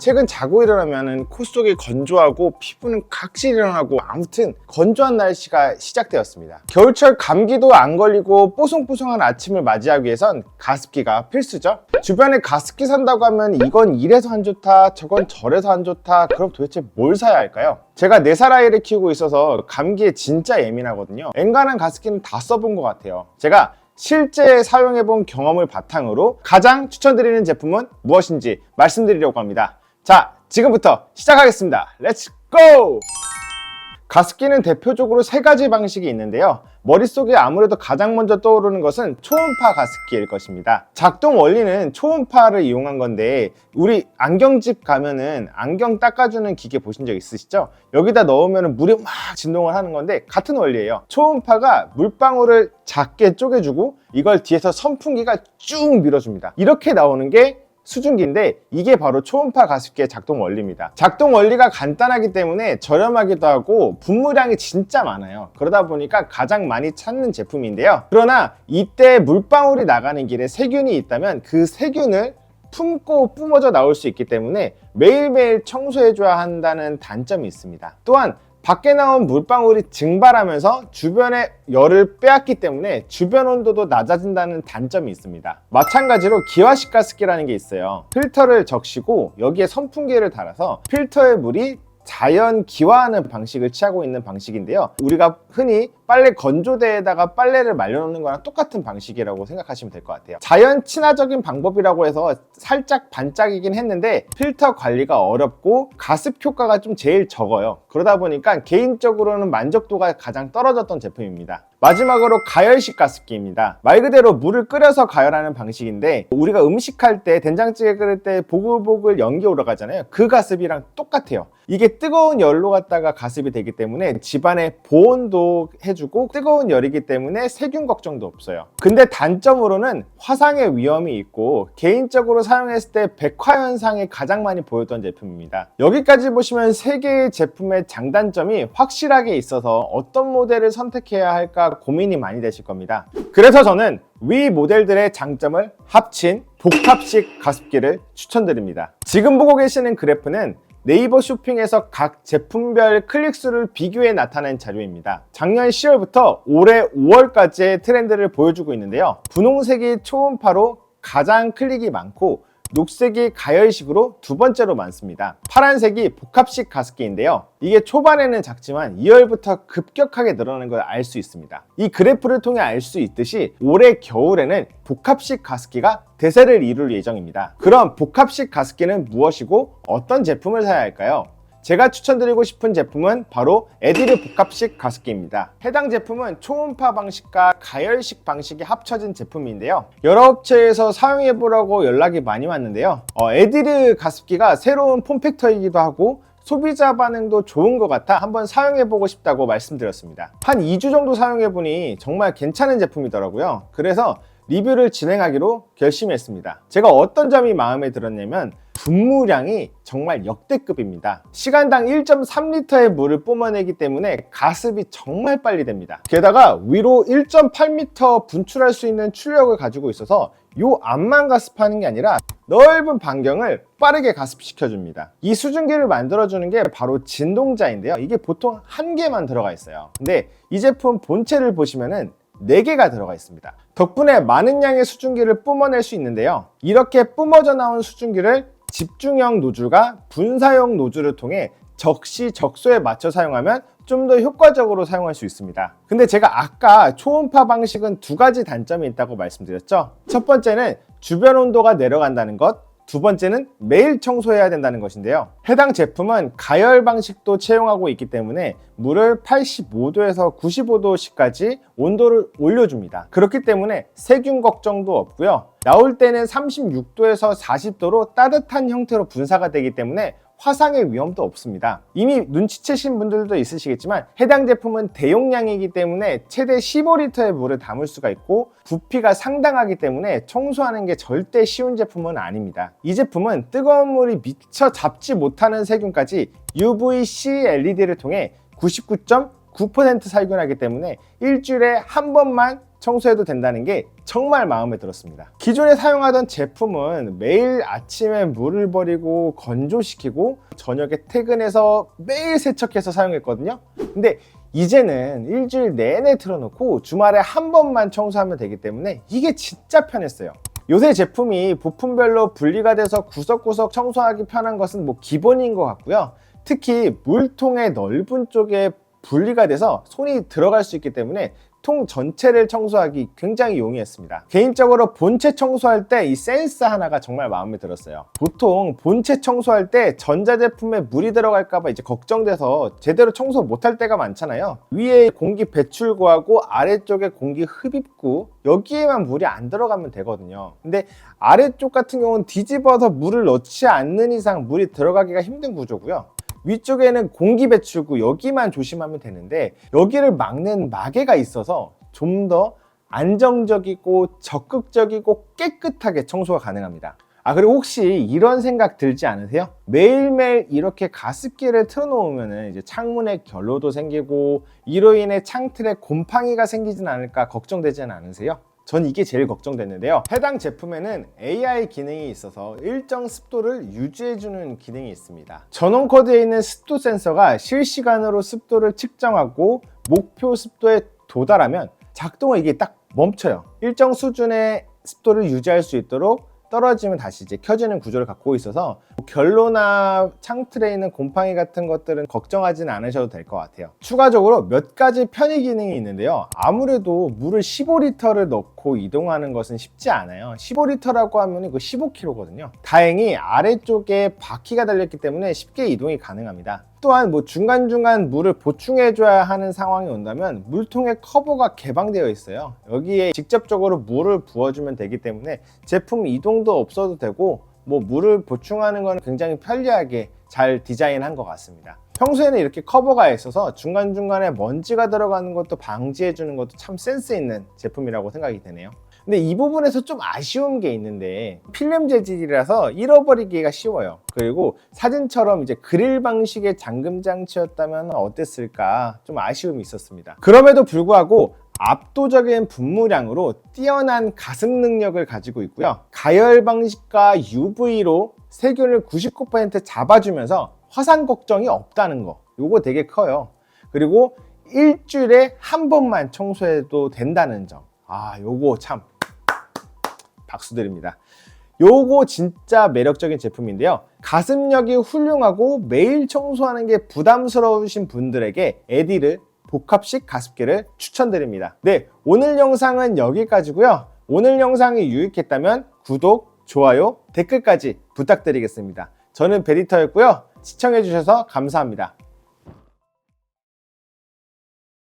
최근 자고 일어나면 코 속이 건조하고 피부는 각질 일어나고 아무튼 건조한 날씨가 시작되었습니다. 겨울철 감기도 안 걸리고 뽀송뽀송한 아침을 맞이하기 위해선 가습기가 필수죠. 주변에 가습기 산다고 하면 이건 이래서 안 좋다 저건 저래서 안 좋다. 그럼 도대체 뭘 사야 할까요? 제가 4살 아이를 키우고 있어서 감기에 진짜 예민하거든요. 엔간한 가습기는 다 써본 것 같아요. 제가 실제 사용해본 경험을 바탕으로 가장 추천드리는 제품은 무엇인지 말씀드리려고 합니다. 자, 지금부터 시작하겠습니다. 렛츠 고! 가습기는 대표적으로 3가지 방식이 있는데요. 머릿속에 아무래도 가장 먼저 떠오르는 것은 초음파 가습기일 것입니다. 작동 원리는 초음파를 이용한 건데 우리 안경집 가면은 안경 닦아주는 기계 보신 적 있으시죠? 여기다 넣으면 물이 막 진동을 하는 건데 같은 원리예요. 초음파가 물방울을 작게 쪼개주고 이걸 뒤에서 선풍기가 쭉 밀어줍니다. 이렇게 나오는 게 수증기인데 이게 바로 초음파 가습기의 작동 원리입니다. 작동 원리가 간단하기 때문에 저렴하기도 하고 분무량이 진짜 많아요. 그러다 보니까 가장 많이 찾는 제품인데요. 그러나 이때 물방울이 나가는 길에 세균이 있다면 그 세균을 품고 뿜어져 나올 수 있기 때문에 매일매일 청소해줘야 한다는 단점이 있습니다. 또한 밖에 나온 물방울이 증발하면서 주변의 열을 빼앗기 때문에 주변 온도도 낮아진다는 단점이 있습니다. 마찬가지로 기화식 가습기라는 게 있어요. 필터를 적시고 여기에 선풍기를 달아서 필터의 물이 자연 기화하는 방식을 취하고 있는 방식인데요. 우리가 흔히 빨래 건조대에다가 빨래를 말려놓는 거랑 똑같은 방식이라고 생각하시면 될 것 같아요. 자연 친화적인 방법이라고 해서 살짝 반짝이긴 했는데 필터 관리가 어렵고 가습 효과가 좀 제일 적어요. 그러다 보니까 개인적으로는 만족도가 가장 떨어졌던 제품입니다. 마지막으로 가열식 가습기입니다. 말 그대로 물을 끓여서 가열하는 방식인데 우리가 음식할 때 된장찌개 끓일 때 보글보글 연기 올라가잖아요. 그 가습이랑 똑같아요. 이게 뜨거운 열로 갖다가 가습이 되기 때문에 집안의 보온도 해주고 뜨거운 열이기 때문에 세균 걱정도 없어요. 근데 단점으로는 화상의 위험이 있고 개인적으로 사용했을 때 백화 현상이 가장 많이 보였던 제품입니다. 여기까지 보시면 3개의 제품의 장단점이 확실하게 있어서 어떤 모델을 선택해야 할까 고민이 많이 되실 겁니다. 그래서 저는 위 모델들의 장점을 합친 복합식 가습기를 추천드립니다. 지금 보고 계시는 그래프는 네이버 쇼핑에서 각 제품별 클릭수를 비교해 나타낸 자료입니다. 작년 10월부터 올해 5월까지의 트렌드를 보여주고 있는데요. 분홍색이 초음파로 가장 클릭이 많고 녹색이 가열식으로 2번째로 많습니다. 파란색이 복합식 가습기인데요. 이게 초반에는 작지만 2월부터 급격하게 늘어나는 걸 알 수 있습니다. 이 그래프를 통해 알 수 있듯이 올해 겨울에는 복합식 가습기가 대세를 이룰 예정입니다. 그럼 복합식 가습기는 무엇이고 어떤 제품을 사야 할까요? 제가 추천드리고 싶은 제품은 바로 에디르 복합식 가습기입니다. 해당 제품은 초음파 방식과 가열식 방식이 합쳐진 제품인데요. 여러 업체에서 사용해보라고 연락이 많이 왔는데요. 에디르 가습기가 새로운 폼팩터이기도 하고 소비자 반응도 좋은 것 같아 한번 사용해보고 싶다고 말씀드렸습니다. 한 2주 정도 사용해보니 정말 괜찮은 제품이더라고요. 그래서 리뷰를 진행하기로 결심했습니다. 제가 어떤 점이 마음에 들었냐면 분무량이 정말 역대급입니다. 시간당 1.3리터의 물을 뿜어내기 때문에 가습이 정말 빨리 됩니다. 게다가 위로 1.8m 분출할 수 있는 출력을 가지고 있어서 요 앞만 가습하는 게 아니라 넓은 반경을 빠르게 가습시켜줍니다. 이 수증기를 만들어주는 게 바로 진동자인데요. 이게 보통 1개만 들어가 있어요. 근데 이 제품 본체를 보시면은 4개가 들어가 있습니다. 덕분에 많은 양의 수증기를 뿜어낼 수 있는데요. 이렇게 뿜어져 나온 수증기를 집중형 노즐과 분사형 노즐을 통해 적시적소에 맞춰 사용하면 좀 더 효과적으로 사용할 수 있습니다. 근데 제가 아까 초음파 방식은 2가지 단점이 있다고 말씀드렸죠. 첫 번째는 주변 온도가 내려간다는 것, 2번째는 매일 청소해야 된다는 것인데요. 해당 제품은 가열 방식도 채용하고 있기 때문에 물을 85도에서 95도씨까지 온도를 올려줍니다. 그렇기 때문에 세균 걱정도 없고요. 나올 때는 36도에서 40도로 따뜻한 형태로 분사가 되기 때문에 화상의 위험도 없습니다. 이미 눈치채신 분들도 있으시겠지만 해당 제품은 대용량이기 때문에 최대 15리터의 물을 담을 수가 있고 부피가 상당하기 때문에 청소하는 게 절대 쉬운 제품은 아닙니다. 이 제품은 뜨거운 물이 미처 잡지 못하는 세균까지 UVC LED를 통해 99.9% 살균하기 때문에 일주일에 한 번만 청소해도 된다는 게 정말 마음에 들었습니다. 기존에 사용하던 제품은 매일 아침에 물을 버리고 건조시키고 저녁에 퇴근해서 매일 세척해서 사용했거든요. 근데 이제는 일주일 내내 틀어놓고 주말에 한 번만 청소하면 되기 때문에 이게 진짜 편했어요. 요새 제품이 부품별로 분리가 돼서 구석구석 청소하기 편한 것은 뭐 기본인 것 같고요. 특히 물통의 넓은 쪽에 분리가 돼서 손이 들어갈 수 있기 때문에 통 전체를 청소하기 굉장히 용이했습니다. 개인적으로 본체 청소할 때 이 센스 하나가 정말 마음에 들었어요. 보통 본체 청소할 때 전자제품에 물이 들어갈까봐 이제 걱정돼서 제대로 청소 못할 때가 많잖아요. 위에 공기 배출구하고 아래쪽에 공기 흡입구, 여기에만 물이 안 들어가면 되거든요. 근데 아래쪽 같은 경우는 뒤집어서 물을 넣지 않는 이상 물이 들어가기가 힘든 구조고요. 위쪽에는 공기 배출구, 여기만 조심하면 되는데 여기를 막는 마개가 있어서 좀 더 안정적이고 적극적이고 깨끗하게 청소가 가능합니다. 그리고 혹시 이런 생각 들지 않으세요? 매일매일 이렇게 가습기를 틀어놓으면 이제 창문에 결로도 생기고 이로 인해 창틀에 곰팡이가 생기진 않을까 걱정되지는 않으세요? 전 이게 제일 걱정됐는데요. 해당 제품에는 AI 기능이 있어서 일정 습도를 유지해주는 기능이 있습니다. 전원 코드에 있는 습도 센서가 실시간으로 습도를 측정하고 목표 습도에 도달하면 작동을 이게 딱 멈춰요. 일정 수준의 습도를 유지할 수 있도록 떨어지면 다시 이제 켜지는 구조를 갖고 있어서 결로나 창틀에 있는 곰팡이 같은 것들은 걱정하지는 않으셔도 될 것 같아요. 추가적으로 몇 가지 편의 기능이 있는데요. 아무래도 물을 15리터를 넣고 이동하는 것은 쉽지 않아요. 15리터라고 하면 그 15kg거든요. 다행히 아래쪽에 바퀴가 달렸기 때문에 쉽게 이동이 가능합니다. 또한 뭐 중간중간 물을 보충해줘야 하는 상황이 온다면 물통의 커버가 개방되어 있어요. 여기에 직접적으로 물을 부어주면 되기 때문에 제품 이동도 없어도 되고 뭐 물을 보충하는 건 굉장히 편리하게 잘 디자인한 것 같습니다. 평소에는 이렇게 커버가 있어서 중간중간에 먼지가 들어가는 것도 방지해 주는 것도 참 센스 있는 제품이라고 생각이 되네요. 근데 이 부분에서 좀 아쉬운 게 있는데 필름 재질이라서 잃어버리기가 쉬워요. 그리고 사진처럼 이제 그릴 방식의 잠금 장치였다면 어땠을까 좀 아쉬움이 있었습니다. 그럼에도 불구하고 압도적인 분무량으로 뛰어난 가습 능력을 가지고 있고요. 가열 방식과 UV로 세균을 99% 잡아주면서 화상 걱정이 없다는 거, 요거 되게 커요. 그리고 일주일에 한 번만 청소해도 된다는 점, 요거 참 박수드립니다. 요거 진짜 매력적인 제품인데요. 가습력이 훌륭하고 매일 청소하는 게 부담스러우신 분들에게 에디르 복합식 가습기를 추천드립니다. 네, 오늘 영상은 여기까지고요. 오늘 영상이 유익했다면 구독, 좋아요, 댓글까지 부탁드리겠습니다. 저는 베리터였고요. 시청해주셔서 감사합니다.